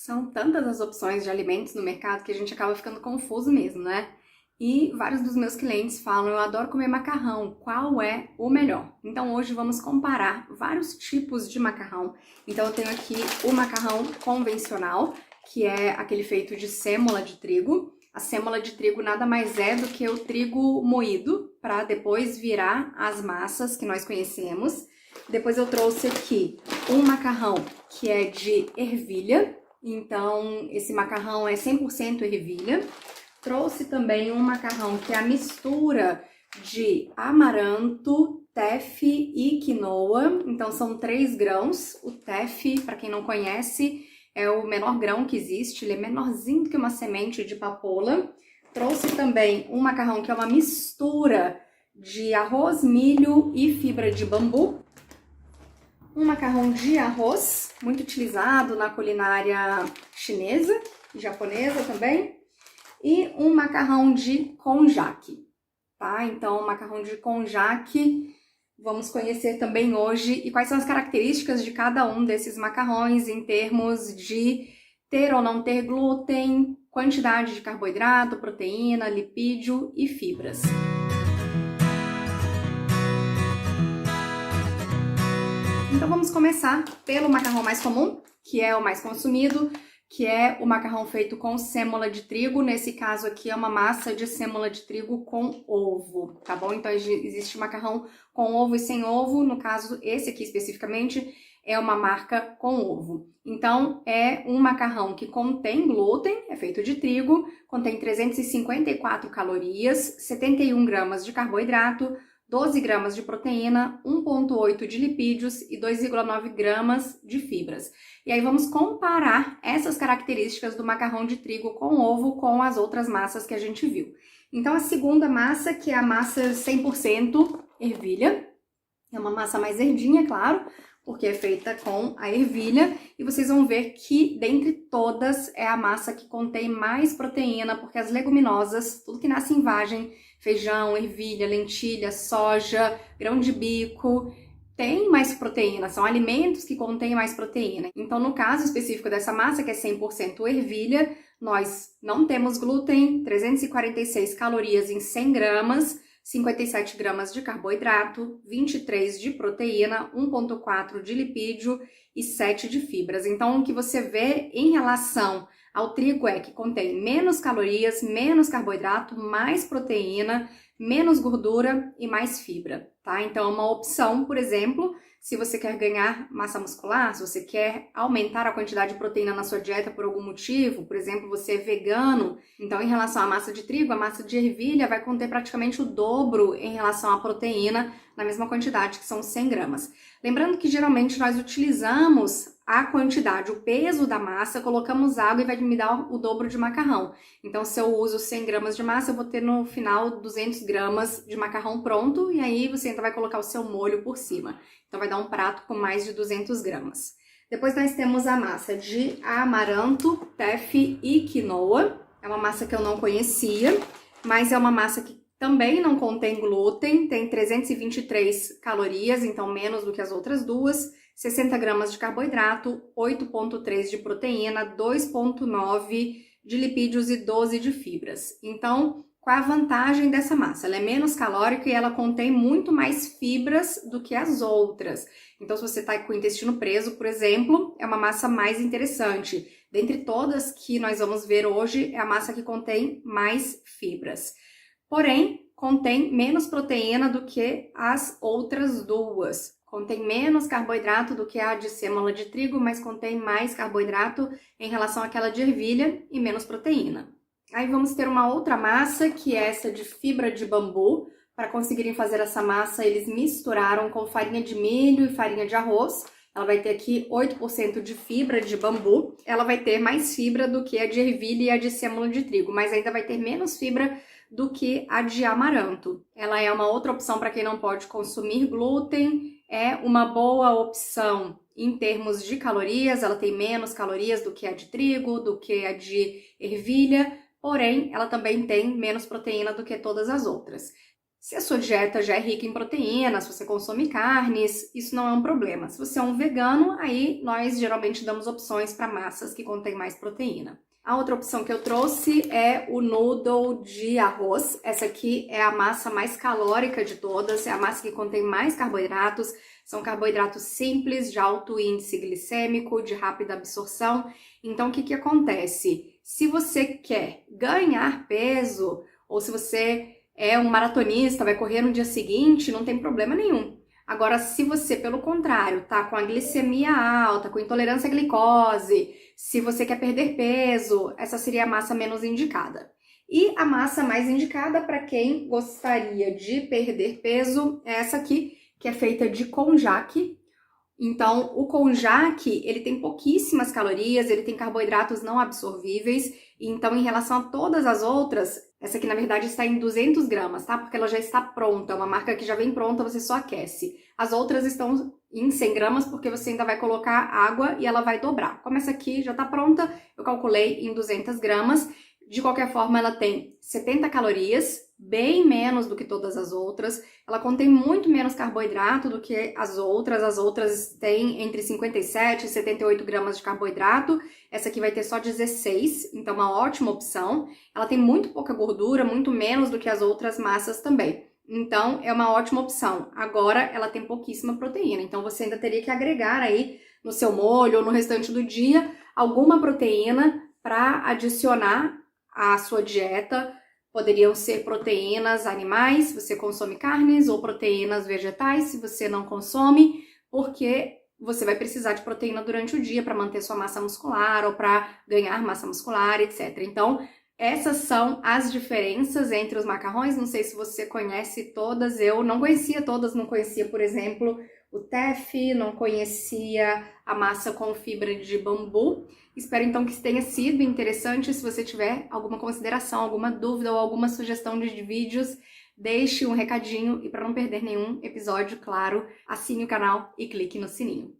São tantas as opções de alimentos no mercado que a gente acaba ficando confuso mesmo, né? E vários dos meus clientes falam, eu adoro comer macarrão, qual é o melhor? Então hoje vamos comparar vários tipos de macarrão. Então eu tenho aqui o macarrão convencional, que é aquele feito de sêmola de trigo. A sêmola de trigo nada mais é do que o trigo moído, para depois virar as massas que nós conhecemos. Depois eu trouxe aqui um macarrão que é de ervilha, então esse macarrão é 100% ervilha. Trouxe também um macarrão que é a mistura de amaranto, teff e quinoa, então são 3 grãos. O teff, para quem não conhece, é o menor grão que existe, ele é menorzinho do que uma semente de papoula. Trouxe também um macarrão que é uma mistura de arroz, milho e fibra de bambu. Um macarrão de arroz, muito utilizado na culinária chinesa e japonesa também. E um macarrão de konjac, tá? Então, o macarrão de konjac vamos conhecer também hoje e quais são as características de cada um desses macarrões em termos de ter ou não ter glúten, quantidade de carboidrato, proteína, lipídio e fibras. Então vamos começar pelo macarrão mais comum, que é o mais consumido, que é o macarrão feito com sêmola de trigo. Nesse caso aqui é uma massa de sêmola de trigo com ovo, tá bom? Então existe macarrão com ovo e sem ovo, no caso esse aqui especificamente é uma marca com ovo. Então é um macarrão que contém glúten, é feito de trigo, contém 354 calorias, 71 gramas de carboidrato, 12 gramas de proteína, 1,8 de lipídios e 2,9 gramas de fibras. E aí vamos comparar essas características do macarrão de trigo com ovo com as outras massas que a gente viu. Então a segunda massa, que é a massa 100% ervilha, é uma massa mais verdinha, claro, porque é feita com a ervilha, e vocês vão ver que dentre todas é a massa que contém mais proteína, porque as leguminosas, tudo que nasce em vagem, feijão, ervilha, lentilha, soja, grão de bico, tem mais proteína, são alimentos que contêm mais proteína. Então, no caso específico dessa massa, que é 100% ervilha, nós não temos glúten, 346 calorias em 100 gramas, 57 gramas de carboidrato, 23 de proteína, 1,4 de lipídio e 7 de fibras. Então, o que você vê em relação ao trigo é que contém menos calorias, menos carboidrato, mais proteína, menos gordura e mais fibra, tá? Então, é uma opção, por exemplo, se você quer ganhar massa muscular, se você quer aumentar a quantidade de proteína na sua dieta por algum motivo, por exemplo, você é vegano, então em relação à massa de trigo, a massa de ervilha vai conter praticamente o dobro em relação à proteína, na mesma quantidade, que são 100 gramas. Lembrando que geralmente nós utilizamos a quantidade, o peso da massa, colocamos água e vai me dar o dobro de macarrão. Então, se eu uso 100 gramas de massa, eu vou ter no final 200 gramas de macarrão pronto, e aí você ainda vai colocar o seu molho por cima. Então, vai dar um prato com mais de 200 gramas. Depois nós temos a massa de amaranto, teff e quinoa. É uma massa que eu não conhecia, mas é uma massa que também não contém glúten, tem 323 calorias, então menos do que as outras duas, 60 gramas de carboidrato, 8,3 de proteína, 2,9 de lipídios e 12 de fibras. Então, qual é a vantagem dessa massa? Ela é menos calórica e ela contém muito mais fibras do que as outras. Então, se você está com o intestino preso, por exemplo, é uma massa mais interessante. Dentre todas que nós vamos ver hoje, é a massa que contém mais fibras. Porém, contém menos proteína do que as outras duas. Contém menos carboidrato do que a de sêmola de trigo, mas contém mais carboidrato em relação àquela de ervilha e menos proteína. Aí vamos ter uma outra massa, que é essa de fibra de bambu. Para conseguirem fazer essa massa, eles misturaram com farinha de milho e farinha de arroz. Ela vai ter aqui 8% de fibra de bambu. Ela vai ter mais fibra do que a de ervilha e a de sêmola de trigo, mas ainda vai ter menos fibra do que a de amaranto. Ela é uma outra opção para quem não pode consumir glúten, é uma boa opção em termos de calorias, ela tem menos calorias do que a de trigo, do que a de ervilha, porém ela também tem menos proteína do que todas as outras. Se a sua dieta já é rica em proteínas, se você consome carnes, isso não é um problema. Se você é um vegano, aí nós geralmente damos opções para massas que contêm mais proteína. A outra opção que eu trouxe é o noodle de arroz. Essa aqui é a massa mais calórica de todas, é a massa que contém mais carboidratos. São carboidratos simples, de alto índice glicêmico, de rápida absorção. Então, o que acontece? Se você quer ganhar peso, ou se você é um maratonista, vai correr no dia seguinte, não tem problema nenhum. Agora, se você, pelo contrário, tá com a glicemia alta, com intolerância à glicose, se você quer perder peso, essa seria a massa menos indicada. E a massa mais indicada para quem gostaria de perder peso é essa aqui, que é feita de konjac. Então, o konjac, ele tem pouquíssimas calorias, ele tem carboidratos não absorvíveis, então em relação a todas as outras, essa aqui na verdade está em 200 gramas, tá? Porque ela já está pronta, é uma marca que já vem pronta, você só aquece. As outras estão em 100 gramas porque você ainda vai colocar água e ela vai dobrar. Como essa aqui já está pronta, eu calculei em 200 gramas. De qualquer forma, ela tem 70 calorias, bem menos do que todas as outras. Ela contém muito menos carboidrato do que as outras têm entre 57 e 78 gramas de carboidrato. Essa aqui vai ter só 16, então uma ótima opção. Ela tem muito pouca gordura, muito menos do que as outras massas também. Então, é uma ótima opção. Agora, ela tem pouquíssima proteína, então você ainda teria que agregar aí no seu molho ou no restante do dia alguma proteína para adicionar à sua dieta. Poderiam ser proteínas animais, se você consome carnes, ou proteínas vegetais, se você não consome, porque você vai precisar de proteína durante o dia para manter sua massa muscular ou para ganhar massa muscular, etc. Então, essas são as diferenças entre os macarrões. Não sei se você conhece todas, eu não conhecia todas, não conhecia, por exemplo, o teff, não conhecia a massa com fibra de bambu. Espero então que tenha sido interessante. Se você tiver alguma consideração, alguma dúvida ou alguma sugestão de vídeos, deixe um recadinho e para não perder nenhum episódio, claro, assine o canal e clique no sininho.